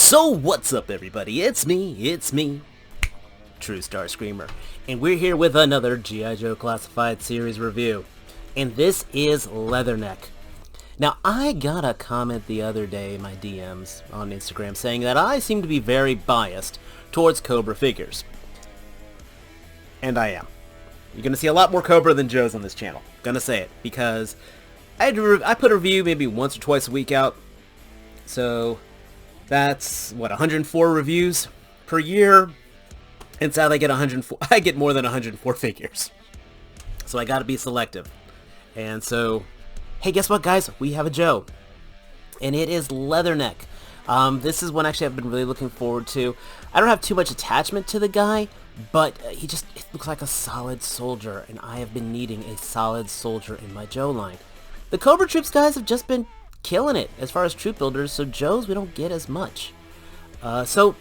So what's up everybody, it's me, True Star Screamer, and we're here with another G.I. Joe Classified Series review, and this is Leatherneck. Now I got a comment the other day in my DMs on Instagram saying that I seem to be very biased towards Cobra figures. And I am. You're gonna see a lot more Cobra than Joe's on this channel. Gonna say it, because I put a review maybe once or twice a week out, so that's, what, 104 reviews per year? And sadly I get more than 104 figures. So I gotta be selective. And so, hey, guess what guys? We have a Joe. And it is Leatherneck. This is one actually I've been really looking forward to. I don't have too much attachment to the guy, but he looks like a solid soldier, and I have been needing a solid soldier in my Joe line. The Cobra Troops guys have just been killing it as far as troop builders, so Joe's we don't get as much. So,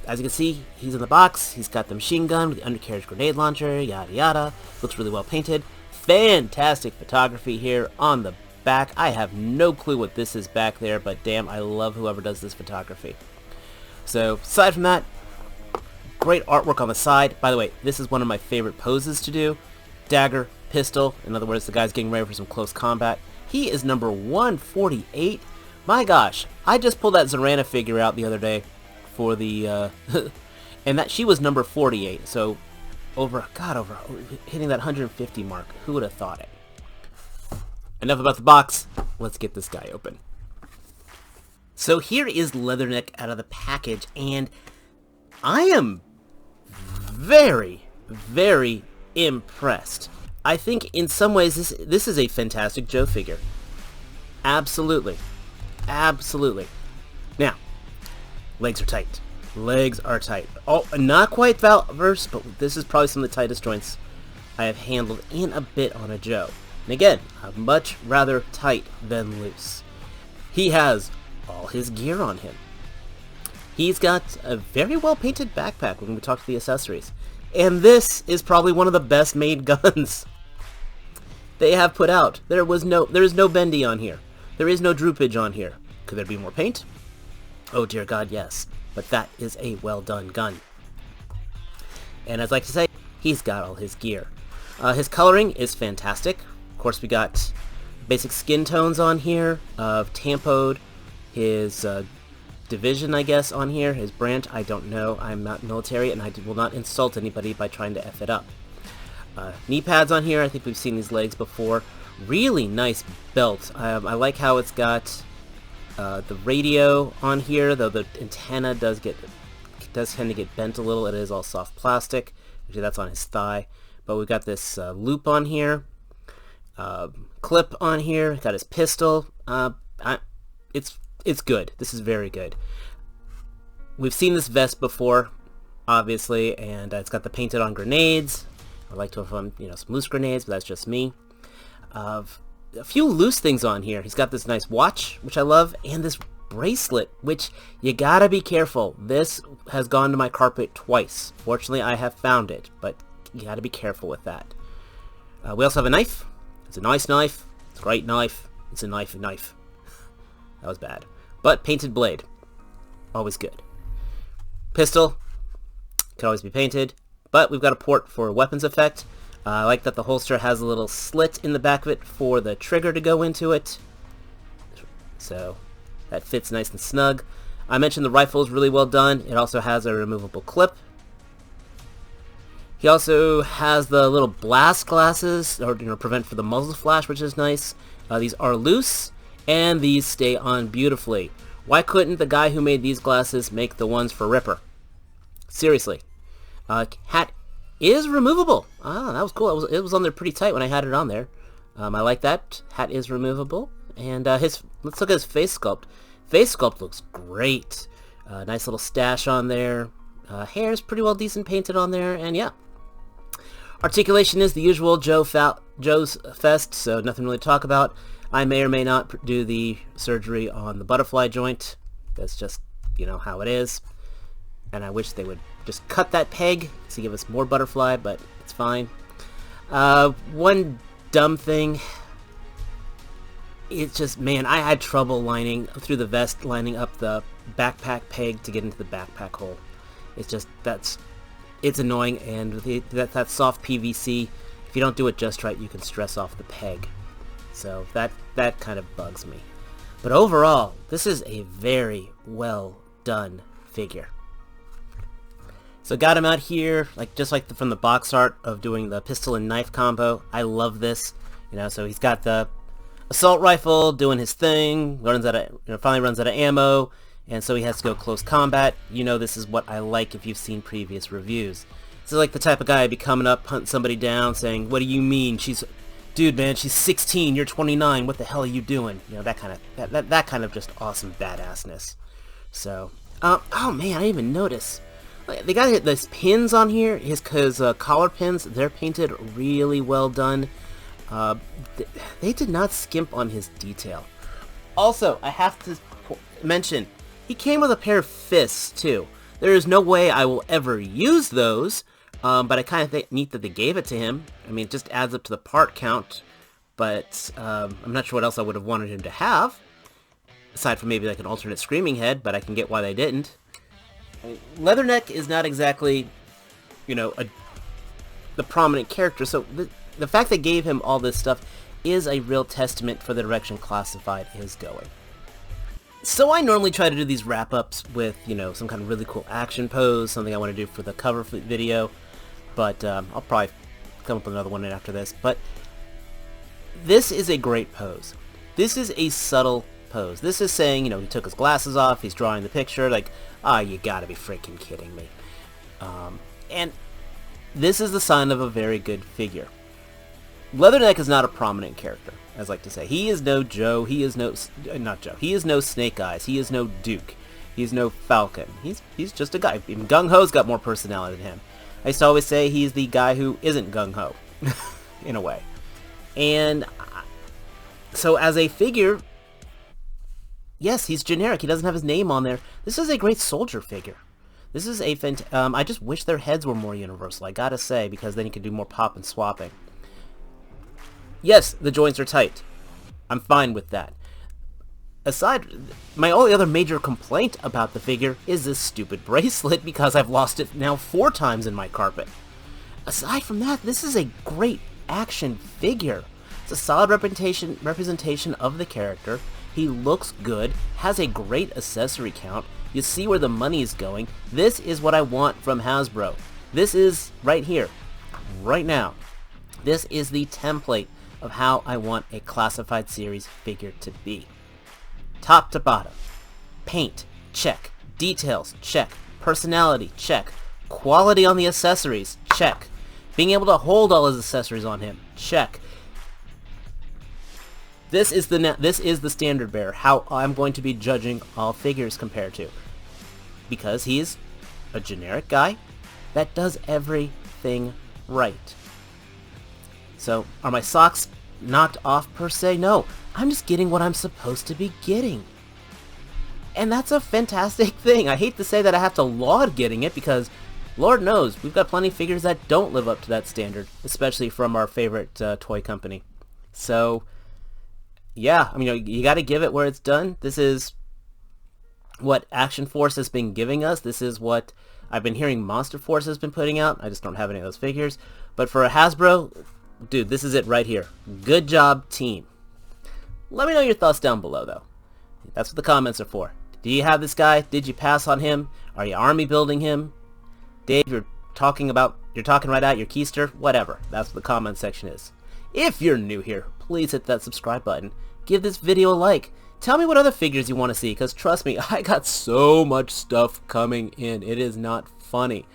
as you can see, he's in the box. He's got the machine gun with the undercarriage grenade launcher, yada yada. Looks really well painted. Fantastic photography here on the back. I have no clue what this is back there, but damn, I love whoever does this photography. So, aside from that, great artwork on the side. By the way, this is one of my favorite poses to do. Dagger, pistol. In other words, the guy's getting ready for some close combat. He is number 148. My gosh, I just pulled that Zorana figure out the other day for the, and that she was number 48. So, over hitting that 150 mark. Who would have thought it? Enough about the box. Let's get this guy open. So here is Leatherneck out of the package, and I am very, very impressed. I think in some ways this is a fantastic Joe figure. Absolutely. Absolutely. Now, legs are tight. Legs are tight. Oh, not quite Valverse, but this is probably some of the tightest joints I have handled in a bit on a Joe. And again, I'm much rather tight than loose. He has all his gear on him. He's got a very well painted backpack when we talk to the accessories. And this is probably one of the best made guns they have put out. There is no bendy on here. There is no droopage on here. Could there be more paint? Oh dear God, yes. But that is a well done gun. And as I like to say, he's got all his gear. His coloring is fantastic. Of course, we got basic skin tones on here of Tampoed. His division, I guess, on here. His branch, I don't know. I'm not military, and I will not insult anybody by trying to F it up. Knee pads on here. I think we've seen these legs before. Really nice belt. I like how it's got the radio on here, though the antenna does tend to get bent a little. It is all soft plastic. Actually, that's on his thigh. But we've got this loop on here, clip on here. Got his pistol. It's good. This is very good. We've seen this vest before, obviously, and it's got the painted on grenades. I like to have some loose grenades, but that's just me. A few loose things on here. He's got this nice watch, which I love, and this bracelet, which you gotta be careful. This has gone to my carpet twice. Fortunately, I have found it, but you gotta be careful with that. We also have a knife. It's a nice knife. It's a great knife. It's a knife. That was bad. But painted blade. Always good. Pistol. Can always be painted. But we've got a port for weapons effect. I like that the holster has a little slit in the back of it for the trigger to go into it. So that fits nice and snug. I mentioned the rifle is really well done. It also has a removable clip. He also has the little blast glasses, or prevent for the muzzle flash, which is nice. These are loose, and these stay on beautifully. Why couldn't the guy who made these glasses make the ones for Ripper? Seriously. Hat is removable. Ah, that was cool. It was on there pretty tight when I had it on there. I like that. Hat is removable. And let's look at his face sculpt. Face sculpt looks great. Nice little stash on there. Hair is pretty well decent painted on there. And yeah. Articulation is the usual Joe's Fest, so nothing really to talk about. I may or may not do the surgery on the butterfly joint. That's just, how it is. And I wish they would just cut that peg to give us more butterfly, but it's fine. One dumb thing. it's just, man, I had trouble lining through the vest, lining up the backpack peg to get into the backpack hole. It's just, it's annoying, and that soft PVC, if you don't do it just right, you can stress off the peg. So that kind of bugs me. But overall, this is a very well done figure. So got him out here, just like from the box art of doing the pistol and knife combo. I love this. So he's got the assault rifle doing his thing, finally runs out of ammo, and so he has to go close combat. This is what I like if you've seen previous reviews. This is like the type of guy I'd be coming up, hunting somebody down, saying, "What do you mean? Dude, man, she's 16, you're 29, what the hell are you doing?" That kind of just awesome badassness. So, oh man, I didn't even notice. They got these pins on here, his collar pins, they're painted really well done. They did not skimp on his detail. Also, I have to mention, he came with a pair of fists, too. There is no way I will ever use those, but I kind of think neat that they gave it to him. I mean, it just adds up to the part count, but I'm not sure what else I would have wanted him to have, aside from maybe like an alternate screaming head, but I can get why they didn't. I mean, Leatherneck is not exactly, the prominent character, so the fact they gave him all this stuff is a real testament for the direction Classified is going. So I normally try to do these wrap-ups with, some kind of really cool action pose, something I want to do for the cover video, but I'll probably come up with another one after this. But this is a great pose. This is a subtle pose. This is saying, he took his glasses off, he's drawing the picture, like, you gotta be freaking kidding me. And this is the sign of a very good figure. Leatherneck is not a prominent character, as I like to say. He is no Joe, he is no Snake Eyes, he is no Duke, he is no Falcon. He's just a guy. Even Gung-Ho's got more personality than him. I used to always say he's the guy who isn't Gung-Ho, in a way. And so as a figure, yes, he's generic, he doesn't have his name on there. This is a great soldier figure. This is a I just wish their heads were more universal, I gotta say, because then you can do more pop and swapping. Yes, the joints are tight. I'm fine with that. My only other major complaint about the figure is this stupid bracelet, because I've lost it now 4 times in my carpet. Aside from that, this is a great action figure. It's a solid representation of the character. He looks good, has a great accessory count. You see where the money is going. This is what I want from Hasbro. This is right here, right now. This is the template of how I want a Classified series figure to be. Top to bottom. Paint, check. Details, check. Personality, check. Quality on the accessories, check. Being able to hold all his accessories on him, check. This is the standard bearer, how I'm going to be judging all figures compared to. Because he's a generic guy that does everything right. So, are my socks knocked off per se? No. I'm just getting what I'm supposed to be getting. And that's a fantastic thing. I hate to say that I have to laud getting it, because Lord knows, we've got plenty of figures that don't live up to that standard, especially from our favorite toy company. So, yeah, I mean, you gotta give it where it's done. This is what Action Force has been giving us. This is what I've been hearing Monster Force has been putting out. I just don't have any of those figures. But for a Hasbro, dude, this is it right here. Good job, team. Let me know your thoughts down below, though. That's what the comments are for. Do you have this guy? Did you pass on him? Are you army building him? Dave, you're talking right out your keister? Whatever. That's what the comment section is. If you're new here, please hit that subscribe button. Give this video a like. Tell me what other figures you want to see, because trust me, I got so much stuff coming in. It is not funny.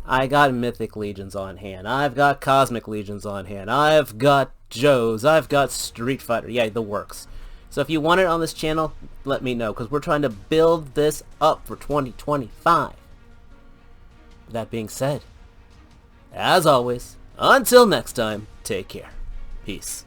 I got Mythic Legions on hand. I've got Cosmic Legions on hand. I've got Joes. I've got Street Fighter. Yeah, the works. So if you want it on this channel, let me know, because we're trying to build this up for 2025. That being said, as always, until next time, take care. Peace.